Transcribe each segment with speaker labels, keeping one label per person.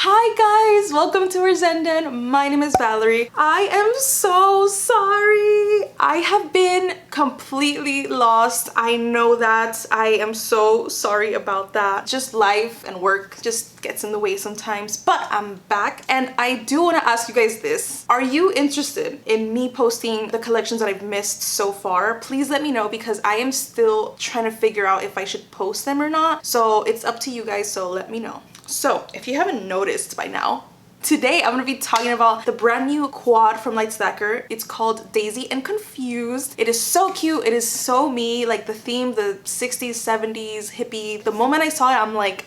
Speaker 1: Hi guys, welcome to ValZenDen. My name is Valerie. I am so sorry. I have been completely lost. I know that. I am so sorry about that. Just life and work just gets in the way sometimes, but I'm back and I do want to ask you guys this. Are you interested in me posting the collections that I've missed so far? Please let me know because I am still trying to figure out if I should post them or not. So it's up to you guys, so let me know. So if you haven't noticed by now, today I'm going to be talking about the brand new quad from Lacquer. It's called Daisy and Confused. It is so cute. It is so me, like the theme, the 60s, 70s, hippie. The moment I saw it, I'm like,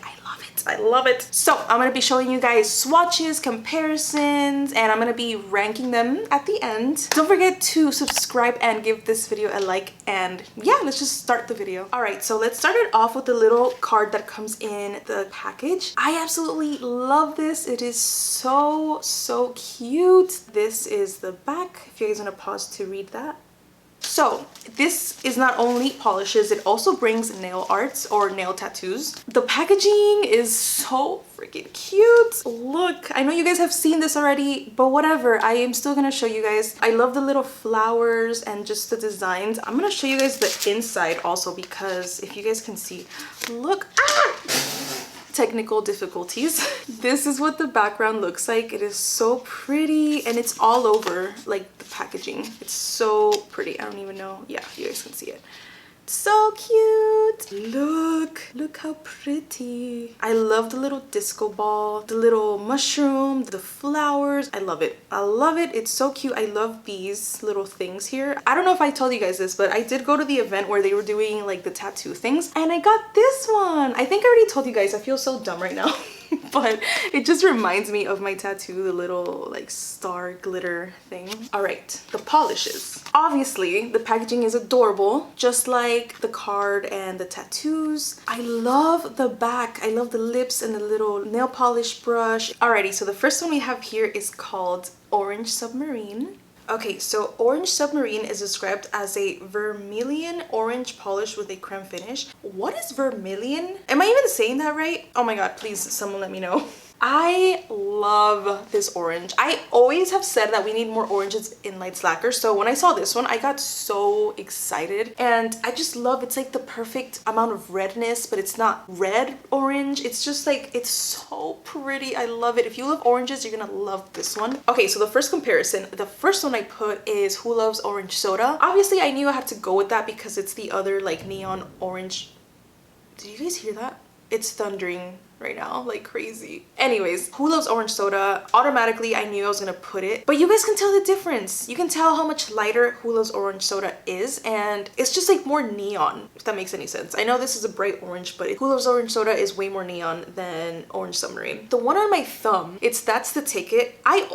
Speaker 1: I love it. So I'm going to be showing you guys swatches, comparisons, and I'm going to be ranking them at the end. Don't forget to subscribe and give this video a like, and yeah, let's just start the video. All right, so let's start it off with the little card that comes in the package. I absolutely love this. It is so cute. This is the back, if you guys want to pause to read that. So this is not only polishes, it also brings nail arts or nail tattoos. The packaging is so freaking cute. Look, I know you guys have seen this already, but whatever, I am still gonna show you guys. I love the little flowers and just the designs. I'm gonna show you guys the inside also because if you guys can see, look, technical difficulties. This is what the background looks like. It is so pretty and it's all over like the packaging. It's so pretty. I don't even know. Yeah, you guys can see it. So cute. Look how pretty. I love the little disco ball, the little mushroom, the flowers. I love it. It's so cute. I love these little things here. I don't know if I told you guys this, but I did go to the event where they were doing like the tattoo things and I got this one. I think I already told you guys. I feel so dumb right now. But it just reminds me of my tattoo, the little like star glitter thing. All right, the polishes. Obviously, the packaging is adorable, just like the card and the tattoos. I love the back. I love the lips and the little nail polish brush. Alrighty, so the first one we have here is called Orange Submarine. Okay, so Orange Submarine is described as a vermilion orange polish with a creme finish. What is vermilion? Am I even saying that right? Oh my god, please someone let me know. I love this orange. I always have said that we need more oranges in Lights Lacquer. So when I saw this one, I got so excited and I just love, it's like the perfect amount of redness, but it's not red orange. It's just like, it's so pretty. I love it. If you love oranges, you're gonna love this one. Okay, so the first comparison, the first one I put is Who Loves Orange Soda. Obviously, I knew I had to go with that because it's the other like neon orange. Did you guys hear that? It's thundering right now like crazy. Anyways, Who Loves Orange Soda, automatically I knew I was gonna put it, but you guys can tell the difference. You can tell how much lighter Who Loves Orange Soda is, and it's just like more neon, if that makes any sense. I know this is a bright orange, but Who Loves Orange Soda is way more neon than Orange Submarine. The one on my thumb, That's the Ticket. I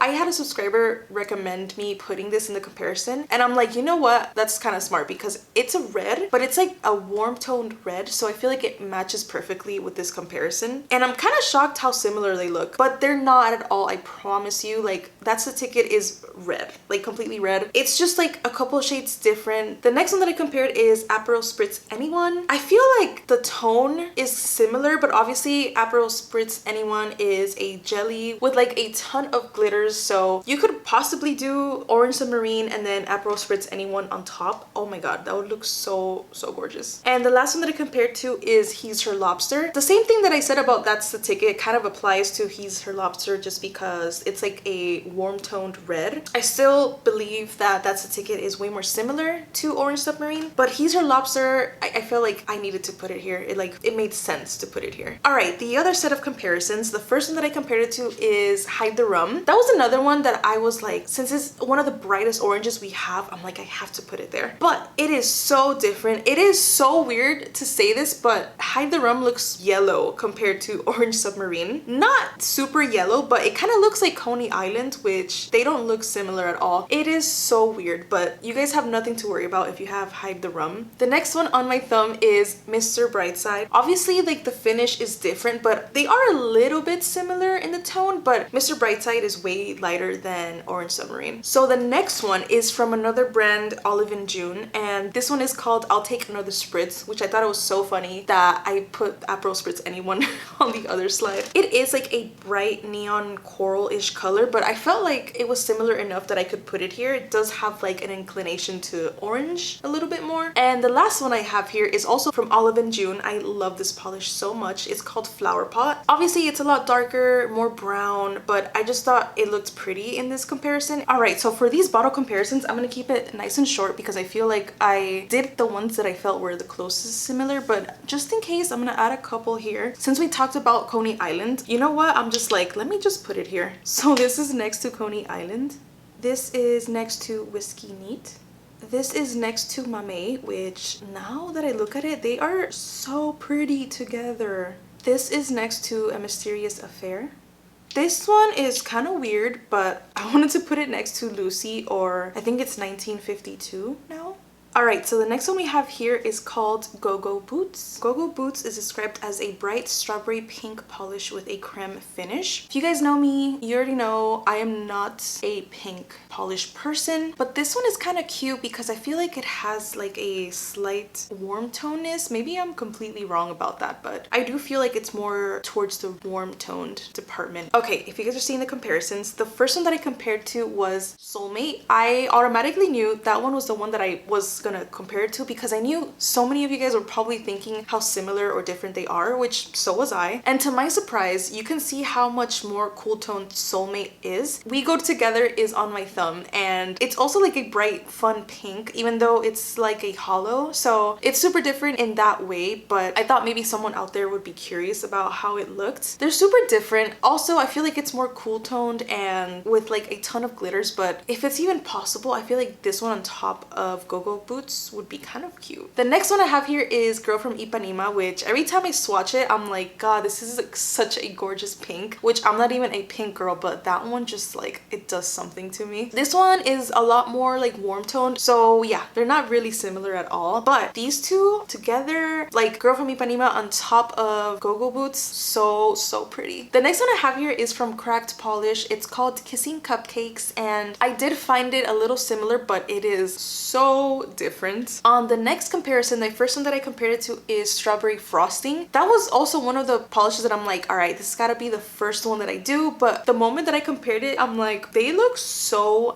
Speaker 1: had a subscriber recommend me putting this in the comparison, and I'm like, you know what, that's kind of smart because it's a red, but it's like a warm toned red, so I feel like it matches perfectly with this comparison. And I'm kind of shocked how similar they look, but they're not at all. I promise you. Like, That's the Ticket is red, like completely red. It's just like a couple shades different. The next one that I compared is Aperol Spritz Anyone. I feel like the tone is similar, but obviously Aperol Spritz Anyone is a jelly with like a ton of glitters, so you could possibly do Orange Submarine and then Aperol Spritz Anyone on top. Oh my god, that would look so gorgeous. And the last one that I compared to is He's Her Lobster. The same thing that I said about That's the Ticket kind of applies to He's Her Lobster, just because it's like a warm toned red. I still believe that That's the Ticket is way more similar to Orange Submarine, but He's Her Lobster, I feel like I needed to put it here. It made sense to put it here. All right, the other set of comparisons, the first one that I compared it to is Hide the Rum. That was another one that I was like, since it's one of the brightest oranges we have, I'm like, I have to put it there. But it is so different. It is so weird to say this, but Hide the Rum looks yellow compared to Orange Submarine. Not super yellow, but it kind of looks like Coney Island comparisons, which they don't look similar at all. It is so weird, but you guys have nothing to worry about if you have Hide the Rum. The next one on my thumb is Mr. Brightside. Obviously, like the finish is different, but they are a little bit similar in the tone, but Mr. Brightside is way lighter than Orange Submarine. So the next one is from another brand, Olive in June, and this one is called I'll Take Another Spritz, which I thought it was so funny that I put Aperol Spritz Anyone on the other slide. It is like a bright neon coral-ish color, but I felt like it was similar enough that I could put it here. It does have like an inclination to orange a little bit more. And the last one I have here is also from Olive in June. I love this polish so much. It's called Flower Pot. Obviously, it's a lot darker, more brown, but I just thought it looked pretty in this comparison. All right, so for these bottle comparisons, I'm gonna keep it nice and short because I feel like I did the ones that I felt were the closest similar, but just in case, I'm gonna add a couple here. Since we talked about Coney Island, you know what? I'm just like, let me just put it here. So this is next to Coney Island. This is next to Whiskey Neat. This is next to Mame, which now that I look at it, they are so pretty together. This is next to A Mysterious Affair. This one is kind of weird, but I wanted to put it next to Lucy, or I think it's 1952 now. Alright, so the next one we have here is called Go-Go Boots. Go-Go Boots is described as a bright strawberry pink polish with a creme finish. If you guys know me, you already know I am not a pink polish person, but this one is kind of cute because I feel like it has like a slight warm toneness. Maybe I'm completely wrong about that, but I do feel like it's more towards the warm toned department. Okay, if you guys are seeing the comparisons, the first one that I compared to was Soulmate. I automatically knew that one was the one that I was gonna compare it to because I knew so many of you guys were probably thinking how similar or different they are, which so was I. And to my surprise, you can see how much more cool toned Soulmate is. We Go Together is on my thumb, and it's also like a bright, fun pink, even though it's like a hollow. So it's super different in that way, but I thought maybe someone out there would be curious about how it looked. They're super different. Also, I feel like it's more cool toned and with like a ton of glitters, but if it's even possible, I feel like this one on top of Go-Go Boots would be kind of cute. The next one I have here is Girl from Ipanema, which every time I swatch it, I'm like, God, this is like such a gorgeous pink, which I'm not even a pink girl, but that one just like, it does something to me. This one is a lot more like warm toned. So yeah, they're not really similar at all, but these two together, like Girl from Ipanema on top of Go-Go Boots, so pretty. The next one I have here is from Cracked Polish. It's called Kissing Cupcakes, and I did find it a little similar, but it is so different. On the next comparison, the first one that I compared it to is Strawberry Frosting. That was also one of the polishes that I'm like, all right, this gotta be the first one that I do, but the moment that I compared it, I'm like, they look so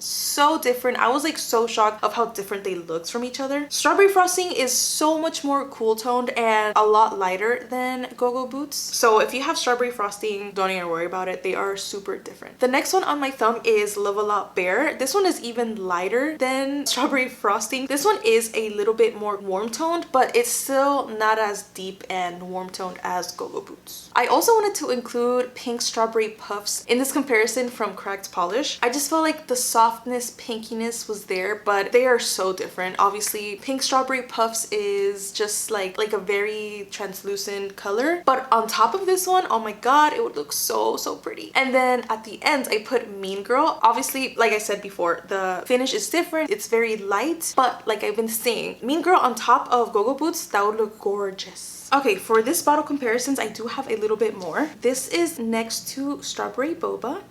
Speaker 1: different. I was like so shocked of how different they looked from each other. Strawberry Frosting is so much more cool toned and a lot lighter than Go-Go Boots. So if you have Strawberry Frosting, don't even worry about it. They are super different. The next one on my thumb is Love a Lot Bear. This one is even lighter than Strawberry Frosting. This one is a little bit more warm toned, but it's still not as deep and warm toned as Go-Go Boots. I also wanted to include Pink Strawberry Puffs in this comparison from Cracked Polish. I just felt like the softness, pinkiness was there, but they are so different. Obviously, Pink Strawberry Puffs is just like a very translucent color, but on top of this one, oh my god, it would look so pretty. And then at the end, I put Mean Girl. Obviously, like I said before, the finish is different. It's very light, but like I've been saying, Mean Girl on top of Go-Go Boots, that would look gorgeous. Okay, for this bottle comparisons, I do have a little bit more. This is next to Strawberry Boba.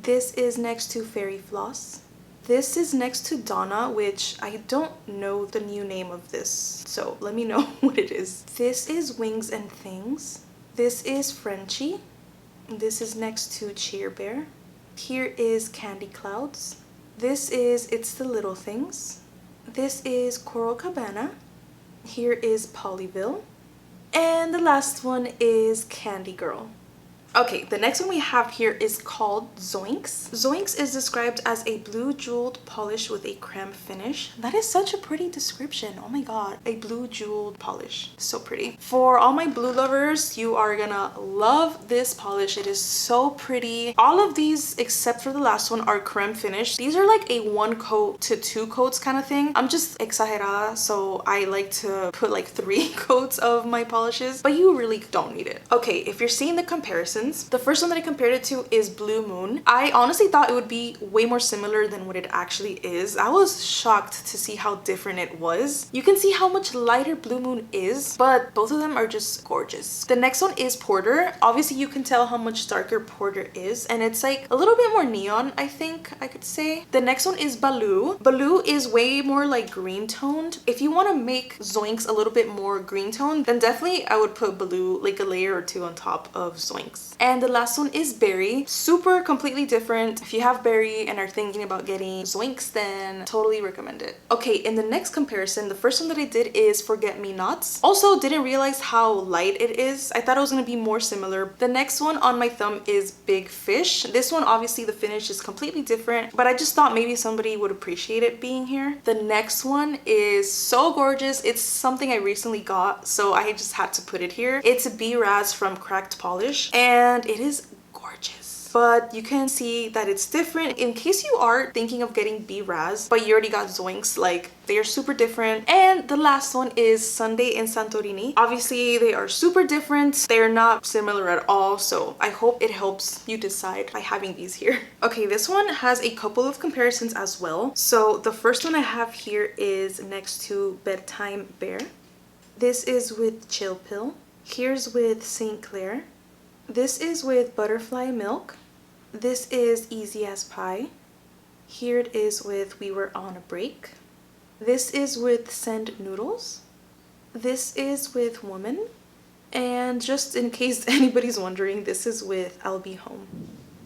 Speaker 1: This is next to Fairy Floss. This is next to Donna, which I don't know the new name of this, so let me know what it is. This is Wings and Things. This is Frenchie. This is next to Cheer Bear. Here is Candy Clouds. This is It's the Little Things. This is Coral Cabana. Here is Polyville. And the last one is Candy Girl. Okay, the next one we have here is called Zoinks. Zoinks is described as a blue jeweled polish with a creme finish. That is such a pretty description. Oh my god, a blue jeweled polish. So pretty. For all my blue lovers, you are gonna love this polish. It is so pretty. All of these, except for the last one, are creme finish. These are like a 1 coat to 2 coats kind of thing. I'm just exagerada, so I like to put like 3 coats of my polishes, but you really don't need it. Okay, if you're seeing the comparisons, comparisons. The first one that I compared it to is Blue Moon. I honestly thought it would be way more similar than what it actually is. I was shocked to see how different it was. You can see how much lighter Blue Moon is, but both of them are just gorgeous. The next one is Porter. Obviously you can tell how much darker Porter is, and it's like a little bit more neon, I think I could say. The next one is Baloo. Baloo is way more like green toned. If you want to make Zoinks a little bit more green toned, then definitely I would put Baloo like a layer or two on top of Zoinks. And the last one is Berry. Super completely different. If you have Berry and are thinking about getting Zoinks, then totally recommend it. Okay, in the next comparison, the first one that I did is Forget Me Nots. Also didn't realize how light it is. I thought it was going to be more similar. The next one on my thumb is Big Fish. This one, obviously the finish is completely different, but I just thought maybe somebody would appreciate it being here. The next one is so gorgeous. It's something I recently got, so I just had to put it here. It's a B-Raz from Cracked Polish, and it is gorgeous. But you can see that it's different. In case you are thinking of getting B-Raz, but you already got Zoinks, like they are super different. And the last one is Sunday in Santorini. Obviously they are super different. They're not similar at all, so I hope it helps you decide by having these here. Okay, this one has a couple of comparisons as well. So the first one I have here is next to Bedtime Bear. This is with Chill Pill. Here's with St. Clair. This is with Butterfly Milk. This is Easy as Pie. Here it is with We Were on a Break. This is with Send Noodles. This is with Woman. And just in case anybody's wondering, this is with I'll Be Home.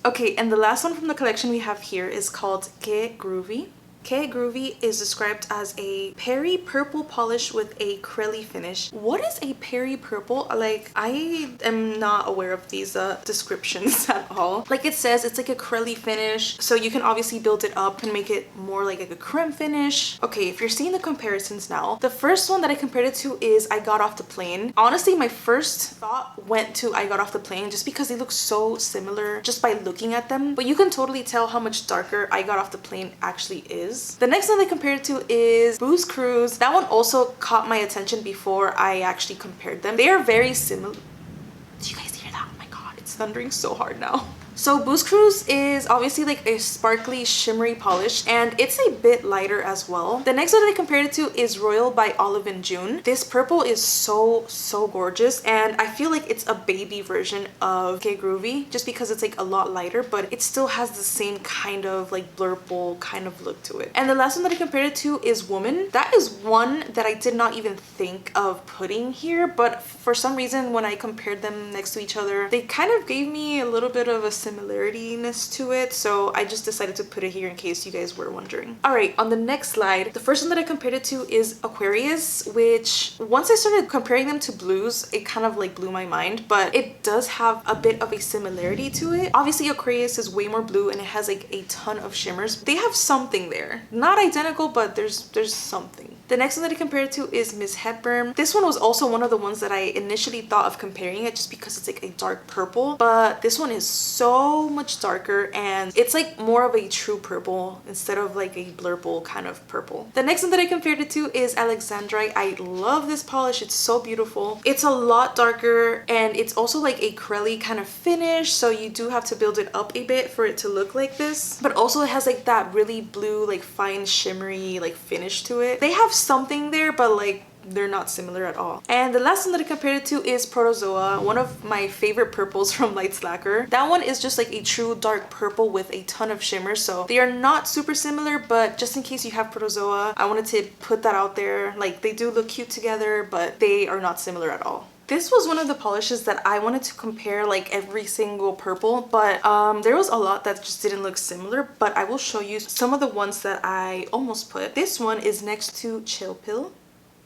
Speaker 1: Okay, and the last one from the collection we have here is called Que Groovy. Que Groovy is described as a Peri purple polish with a crelly finish. What is a Peri purple? Like, I am not aware of these descriptions at all. Like it says, it's like a crelly finish, so you can obviously build it up and make it more like a creme finish. Okay, if you're seeing the comparisons now, the first one that I compared it to is I Got Off the Plane. Honestly, my first thought went to I Got Off the Plane just because they look so similar just by looking at them, but you can totally tell how much darker I Got Off the Plane actually is. The next one they compared it to is Booze Cruise. That one also caught my attention before I actually compared them. They are very similar. Do you guys hear that? Oh my god, it's thundering so hard now. So Booze Cruise is obviously like a sparkly, shimmery polish, and it's a bit lighter as well. The next one that I compared it to is Royal by Olive and June. This purple is so gorgeous, and I feel like it's a baby version of Que Groovy just because it's like a lot lighter, but it still has the same kind of like blurple kind of look to it. And the last one that I compared it to is Woman. That is one that I did not even think of putting here, but for some reason when I compared them next to each other, they kind of gave me a little bit of a similarityness to it, so I just decided to put it here in case you guys were wondering. All right, on the next slide, the first one that I compared it to is Aquarius, which once I started comparing them to blues, it kind of like blew my mind, but it does have a bit of a similarity to it. Obviously Aquarius is way more blue and it has like a ton of shimmers. They have something there, not identical, but there's something. The next one that I compared it to is Miss Hepburn. This one was also one of the ones that I initially thought of comparing it just because it's like a dark purple, but this one is so much darker and it's like more of a true purple instead of like a blurple kind of purple. The next one that I compared it to is Alexandrite. I love this polish. It's so beautiful. It's a lot darker and it's also like a crelly kind of finish, so you do have to build it up a bit for it to look like this, but also it has like that really blue, like fine shimmery like finish to it. They have something there, but like they're not similar at all. And the last one that I compared it to is Protozoa, one of my favorite purples from Lights Lacquer. That one is just like a true dark purple with a ton of shimmer, so they are not super similar, but just in case you have Protozoa, I wanted to put that out there. Like, they do look cute together, but they are not similar at all. This was one of the polishes that I wanted to compare like every single purple, but there was a lot that just didn't look similar, but I will show you some of the ones that I almost put. This one is next to Chill Pill.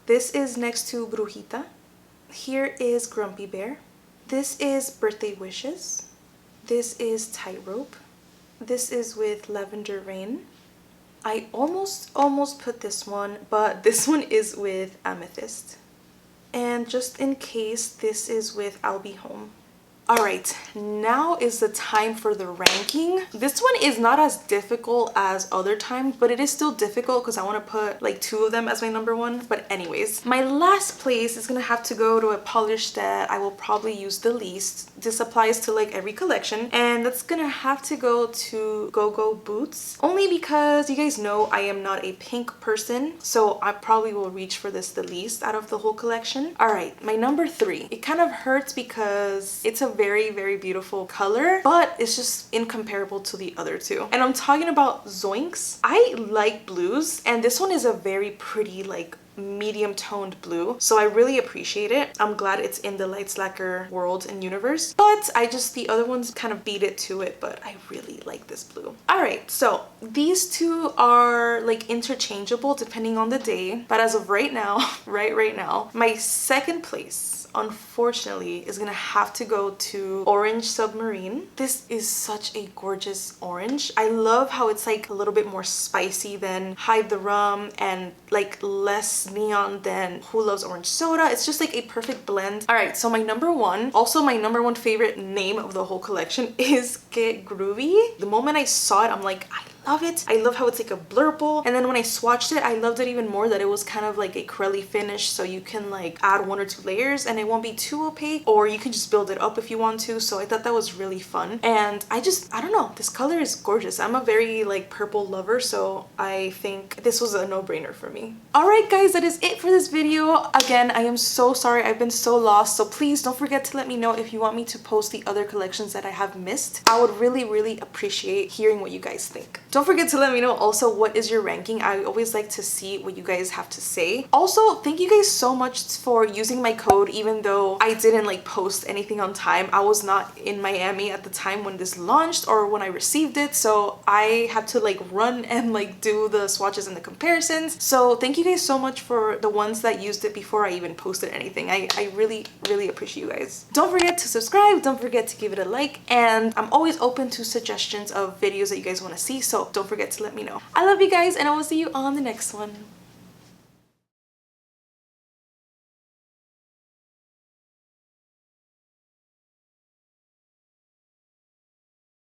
Speaker 1: This is next to Brujita. Here is Grumpy Bear. This is Birthday Wishes. This is Tightrope. This is with Lavender Rain. I almost put this one, but this one is with Amethyst. And just in case, this is with I'll Be Home. All right, now is the time for the ranking. This one is not as difficult as other times, but it is still difficult because I want to put like 2 of them as my number 1. But anyways, my last place is gonna have to go to a polish that I will probably use the least. This applies to like every collection, and that's gonna have to go to Go-Go Boots, only because you guys know I am not a pink person, so I probably will reach for this the least out of the whole collection. All right, my number 3. It kind of hurts because it's a very, very beautiful color, but it's just incomparable to the other 2. And I'm talking about Zoinks. I like blues, and this one is a very pretty, like, medium toned blue, so I really appreciate it. I'm glad it's in the Lights Lacquer world and universe, but the other ones kind of beat it to it, but I really like this blue. All right, so these 2 are like interchangeable depending on the day, but as of right now, right now, my second place unfortunately is gonna have to go to Orange Submarine. This is such a gorgeous orange. I love how it's like a little bit more spicy than Hide the Rum and like less neon than Who Loves Orange Soda. It's just like a perfect blend. All right, so my number 1, also my number 1 favorite name of the whole collection is Get Groovy. The moment I saw it, I'm like, I love it. I love how it's like a blurple, and then when I swatched it, I loved it even more that it was kind of like a curly finish, so you can like add 1 or 2 layers and it won't be too opaque, or you can just build it up if you want to. So I thought that was really fun, and I don't know, this color is gorgeous. I'm a very like purple lover, so I think this was a no-brainer for me. All right guys, that is it for this video. Again, I am so sorry, I've been so lost, so please don't forget to let me know if you want me to post the other collections that I have missed. I would really appreciate hearing what you guys think. Don't forget to let me know also what is your ranking. I always like to see what you guys have to say. Also, thank you guys so much for using my code, even though I didn't like post anything on time. I was not in Miami at the time when this launched or when I received it, so I had to like run and like do the swatches and the comparisons. So thank you guys so much for the ones that used it before I even posted anything. I really appreciate you guys. Don't forget to subscribe, don't forget to give it a like, and I'm always open to suggestions of videos that you guys want to see, so don't forget to let me know. I love you guys, and I will see you on the next one.